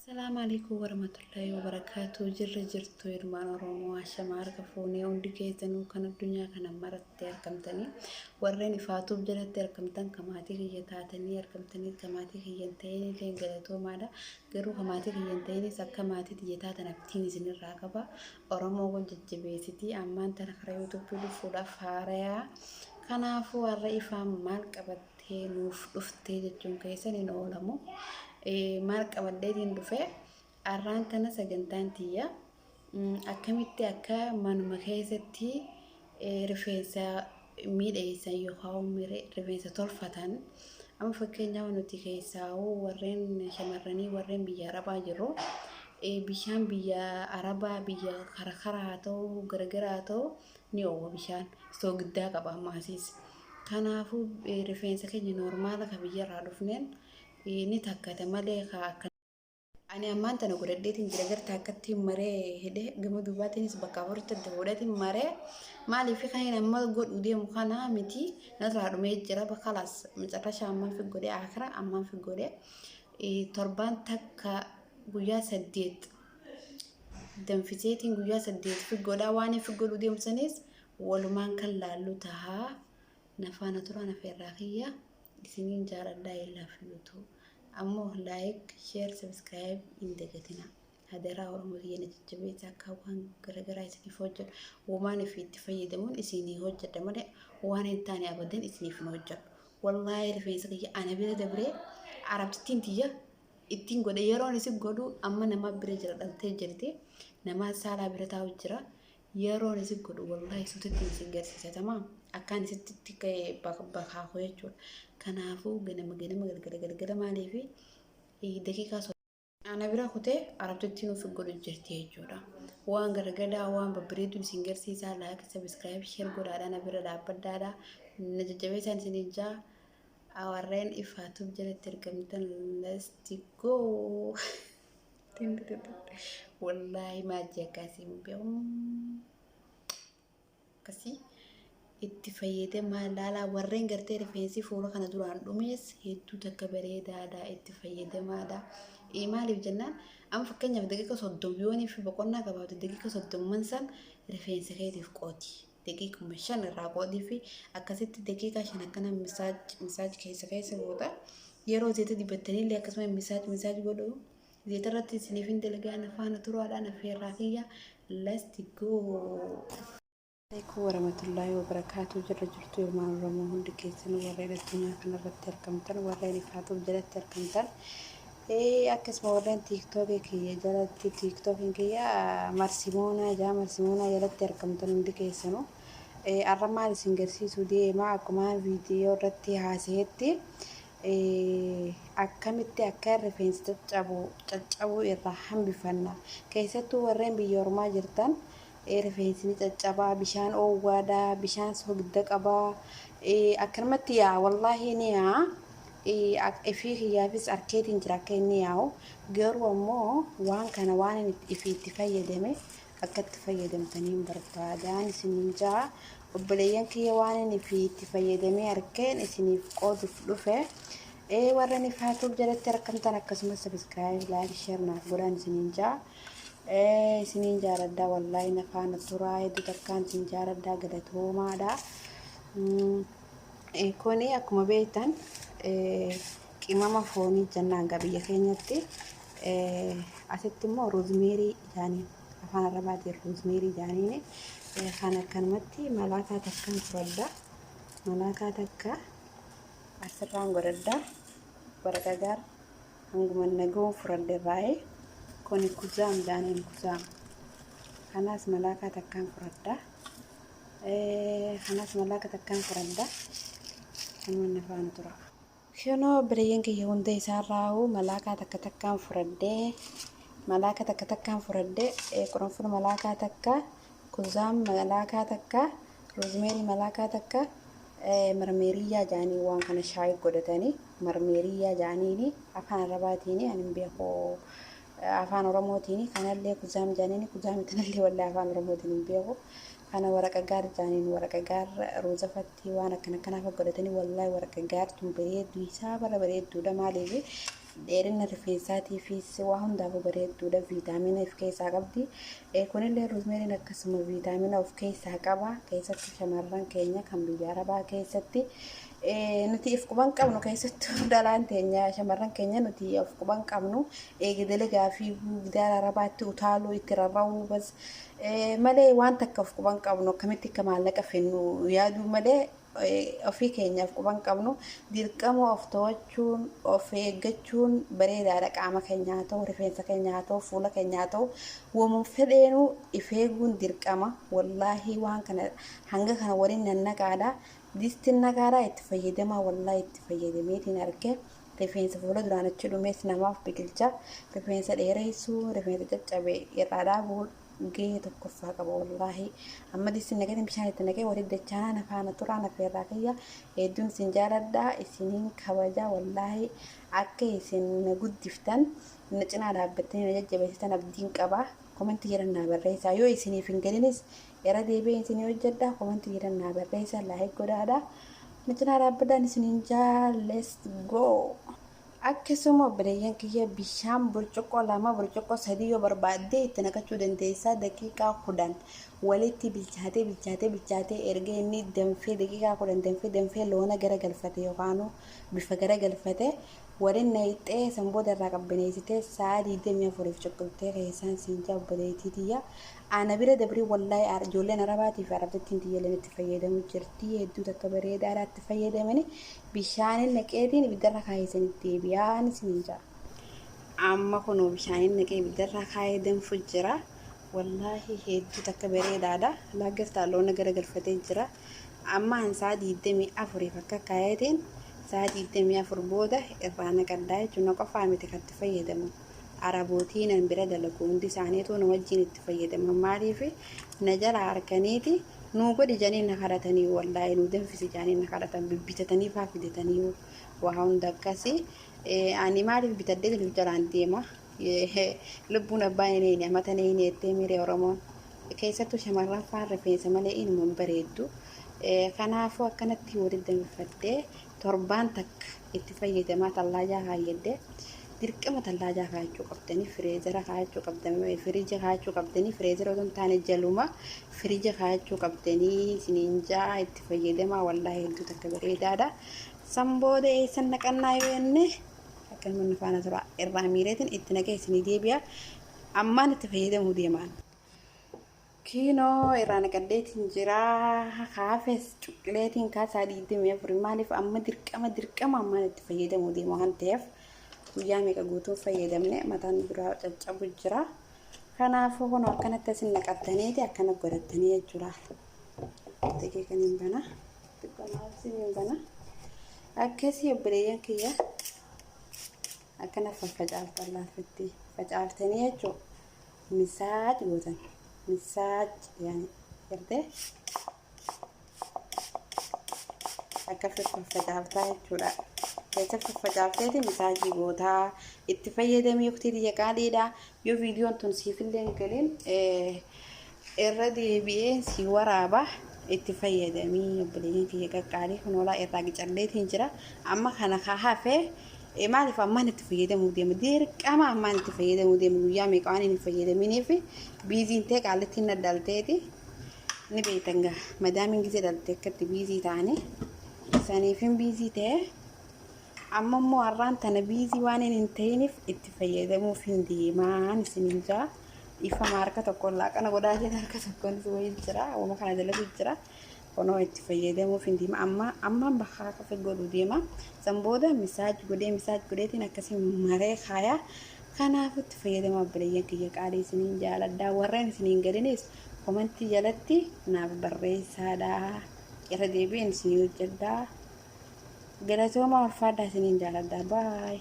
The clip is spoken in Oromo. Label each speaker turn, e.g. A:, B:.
A: السلام عليكم ورحمة الله وبركاته. جرتو يرمان رومو عشان معركة فوني وندي كيتنو كان الدنيا كان مرت تركمتني وريني فاتو بجلت تركمتن كماتي هي تاتني يركمتني كماتي هي ينتيني لين قلتو مادا قرو كماتي هي ينتيني سكا ماتي هي تاتنا بتيني زين الراقبة ورمو وججبيتي أمان تنخريو تبلو فولا فاريا كنافو الرئي فام مالك أبتي نوف دفتي جتون كيسني نولمو marka abaddeetiin dhufe arraan kana sagantaan tiyya akkamitti akka manuma keessatti rifeensa miidheessan yookaan rifeensa tolfatan amma fakkeenyaaf nuti keessaa warreen shamarranii warreen biyya arabaa jirru bishaan biyya arabaa biyya karaa haa ta'u garagara haa ta'u ni oowwa bishaan soogiddaa qaba ammaasiis kanaafuu rifeensa keenya noormaala ka biyya irraa dhufneen ini takkate malee akka ani ammaan tana godhadheetiin jira garta akkatti maree hidhe gama dubaatiinis bakka afuritti godhatiin maree maaliif kan amma godhu deemu kana miti narraa dhumee jira bakkalas macarrashaa ammaan fi godhee akira ammaan fi godhee torbaan takka guyyaa 8 danfiseetiin guyyaa 8 fi godhaa waan fi godhu deemu sanis walumaan kan laallu tahaa nafaana turaa nafeerraa kiyya isiniin jaaladhaa ilaaf YouTube ammoo like share subscribe indagatina hadara oromoo yana jajjabeessa akka waan garagaraa isiniif hojjedhu waan itti fayyadamuun isinii hojjedha malee waan hin taane abadan isiniif hin hojjedhu wallahi rifeensa kiyya ana bira dabree arabtittiin tiyya ittiin godhe yeroon isin godhu amma nama bira jira dhaltee jirti nama saalaa bira taa'u jira yeroon isin godhu wallahi suutetti isin garsiisa tamaa akkaan isitti bakka jechuudha kanaafuu ganama galgala maaliif daqiiqaa ana bira kutee arabtittiin of godhu jirti jechuudha waan garagaraa waan babbareedu isin garsiisaa like subscribe share godhaadha na bira dhaabbadhaadha na jajjabeessaan isin jaa warreen ifaatuuf jalatti argamtan let's go wallahi maajii akkasii beekum akkasii itti fayyadama laala warreen gartee rifeensi fuula kana duraan dhumees hedduu takka bareedaadha itti fayyadamaadha maaliif jennaan amma fakkeenyaaf daqiiqa 30 yoonii fi boqonnaa qabaatu daqiiqa 30 san rifeensa keetiif qooti daqiiquma 5 irraa qootii fi akkasitti daqiiqa 5 akkana misaaj keessa goota yeroo zeeta dibattanii illee akkasuma misaaj godhu zeeta irratti isiniif hin dalagaa nafaana turaadhaan affeerraa kiyya let's go. عليكم ورحمة الله وبركاته. جرتو يرمان رومو هندي كيسن ورين الدنيا كنا رتر كمتن ورين فاتو جرتر كمتن أكس مورين تيك توك كي جرت تيك توك كي مرسيمونا جرتر كمتن هندي كيسنو الرمال سينجرسي سودي معكم فيديو رتي هاسيتي أكملت أكر فين تجابو الرحم بفنا كيستو ورين بيورما جرتن رفيسني تجابا بشان أو ودا بشان سوق دك أبا أكرمت يا والله نيا فيه يا بس أركيدين جراكينياو غير ومو وان كان وان في تفاية دمي أكد تفاية دم تنين برتادان سنجا وبليان كي وان في تفاية دمي أركين سني قود فلوفه ورني فاتو بجلت تركم تنكسم سبسكرايب لايك شير نقولان سنجا سنين جاردا والله نفعنا تراي دكان سنين جاردا قدته ما دا كوني أكما بيتان كماما فوني جنان قبيا خينيتي أستمو روزميري جاني أفانا رباتي روزميري جانيني خانا كنمتي ملاكا تكان فردا ملاكا تكا أسران قردا برقاقار هنگمان نقوم فرد الرأي كوني كوزام جانين كوزام خناس ملاكا تكان فردا خناس ملاكا تكان فردا كنون نفان ترى شنو بريين كي يوندي ساراو ملاكا تكان فردا ملاكا تكان فردا قرنفل ملاكا تكا كوزام ملاكا تكا روزميري ملاكا تكا مرميريا جاني وان كان شاي قدتاني مرميريا جانيني أفان رباتيني أنا بيخو أفان رموتيني كان اللي كزام جانيني كزام تنلي ولا أفان رموتيني بيخو أنا ورقة جار جانين ورقة جار روزفتي وأنا كنا فقدتني والله ورقة جار تنبريد دويسا برا بريد دودا مالي dheerina rifeensaatii fi waa hundaaf bareedduudha. Viitaamina of keessaa qabdi. Kunillee roosmeeriin akkasuma viitaamina of keessaa qaba. Keessatti shamarran keenya kan biyya arabaa keessatti nuti of quban qabnu keessattuu dhalaan teenya shamarran keenya nuti of quban qabnu dalagaa fi guddaa arabaatti utaaluu itti rarra'uu bas malee waan takka of quban qabnu akkamitti akka maallaqa fennu yaaduu malee ofii keenyaaf quban qabnu dirqama of to'achuun of eeggachuun bareedaadha. Qaama keenyaa ta'u rifeensa keenyaa ta'u fuula keenyaa ta'u womuun fedheenu if eeguun dirqama. Wallaahi waan kana hanga kana waliin nannaqaadha. Distiin nagaadhaa itti fayyadamaa wallaahi itti fayyadameetiin arge rifeensa fuula duraan achi dhumees namaaf biqilcha. Rifeensa dheereessuu rifeensa caccabe irraa dhaabuu gahee tokkoffaa qaba wallaahi. Amma distiin nagatiin bishaan itti naqee waliin dachaa nafaana turaa nafeerraa kiyya hedduun isin jaaladhaa isiniin kabaja wallaahi akka isin na guddiftan na cinaa dhaabbattanii na jajjabeessitan abdiin qaba. Komentii jedhan barreessaa yoo isiniif hin galinis era deebi'ee isinii hojjedha. Komentii jedhan barreessaa laayik godhaadha. Na cinaa dhaabbadhaan isiniin let's go. Akkasuma obboleeyyan kiyya bishaan burcuqqoo 2 burcuqqoo 3 yoo barbaadde itti naqachuu dandeessaa. Daqiiqaa 10 walitti bilchaatee erga inni danfee daqiiqaa 10 danfee loona gara galfate yookaan bifa gara galfate waliin nayixee sanbooda irraa qabbaneessitee sa'a 24 cuqqultee keessaan siinjaa obboleettiitiyya. Ana bira dabrii wallaahi ijoolleen arabaatiif arabtittiin tiyyaleen itti fayyadamu jirti. Hedduu takka bareedaadhaa itti fayyadamani bishaan naqeetiin ibiddarra kaayesanii deebi'aan siinjaa. Amma kunoo bishaan naqee ibiddarra kaayee danfu jira. Wallaahi hedduu takka bareedaadha. Laagastaa loona gara galfatee jira. Amma sa'a 24 akka kaayetiin sa'a 24 booda irraa naqaddaa jechuun qofaa miti kan itti fayyadamu. Arabootiin an bira dalagu hundi isaaniitu nu wajjin itti fayyadaman maaliif na jala harkaniiti nu godhi janii na kadhatanii wallaahi nu danfisi janii na kadhatan bibbitatanii faa fidatanii waa hunda akkasii ani maaliif bitadde nuuf jalaan deema lubbuun abbaa inni amata inni ettee miree Oromoon keessattuu shamarran faan rifeensa malee inuma bareeddu. Kanaafuu akkanatti walitti danfifadhee torbaan takka itti fayyadamaa tallaajaa kaayyadde dirqama tallaajaa kaayachuu qabdanii fireezera kaayachuu qabdanii firiija kaayachuu qabdanii fireezera osoo hin taane jaluma firiija kaayachuu qabdanii sininjaa itti fayyadamaa wallaahi hedduu takka bareedaadha. Sanbooda eessan naqannaa yoo jenne akkasuma nufaana tura irraa miireetiin itti naqee isinii deebi'a. Ammaan itti fayyadamuu deemaan. Kinoo irraa naqaddeetiin jira kaafes cuqqaleetiin kaasaa 24 maaliif amma dirqama ammaan itti fayyadamuu deema waan ta'eef guyyaa meeqa guutuu fayyadamne mataan biraa caccabu jira. Kanaafuu kun akkanatti asin naqattaniiti akkana godhattanii jechuudha. Daqiiqaan hin bana xiqqoonaasiin bana akkasii obboleeyyan kiyya akkana faffacaaltan laafitti facaaltanii jechuudha misaaj gootan. Misaaj yani garte akka faffacaaltaa jechuudha. Keessa faffacaalteeti misaajii gootaa itti fayyadamee waqtii qaaliidha. Yoo viidiyoon tun siifillee hin galin irra deebi'ee si waraaba itti fayyadamii obboleeyyan kiyya qaqqaalii kun olaa irraa qicalleetiin jira. Amma kana haafee maaliif ammaan itti fayyadamuu deema dirqama ammaan itti fayyadamuu deema guyyaa meeqa waan hin fayyadaminiif biiziin ta'e qaalittiin addalteeti ni beektan gaa madaamiin gisee daltee akkatti biizii ta'anii saniifin biizii ta'e amma immoo har'aan tana biizii waan hin ta'iniif itti fayyadamuuf hin deemaan isiniin jaa ifa harka tokkoon laaqana godhaatee harka tokkoon si wayii jira uuma kana dalagu jira. Kono itti fayyadamuuf hin deema ammaan bakka kafe godhu deema sanbooda misaaj godheetiin akkasii maree kaayaa. Kanaaf itti fayyadamaa obboleeyyan kiyya qaalii isiniin jaaladhaa warreen isiniin galinis komentii jalatti naaf barreessaadhaa irra deebi'een isinii hojjedhaa galatooma ulfaadhaa isiniin jaaladhaa baay.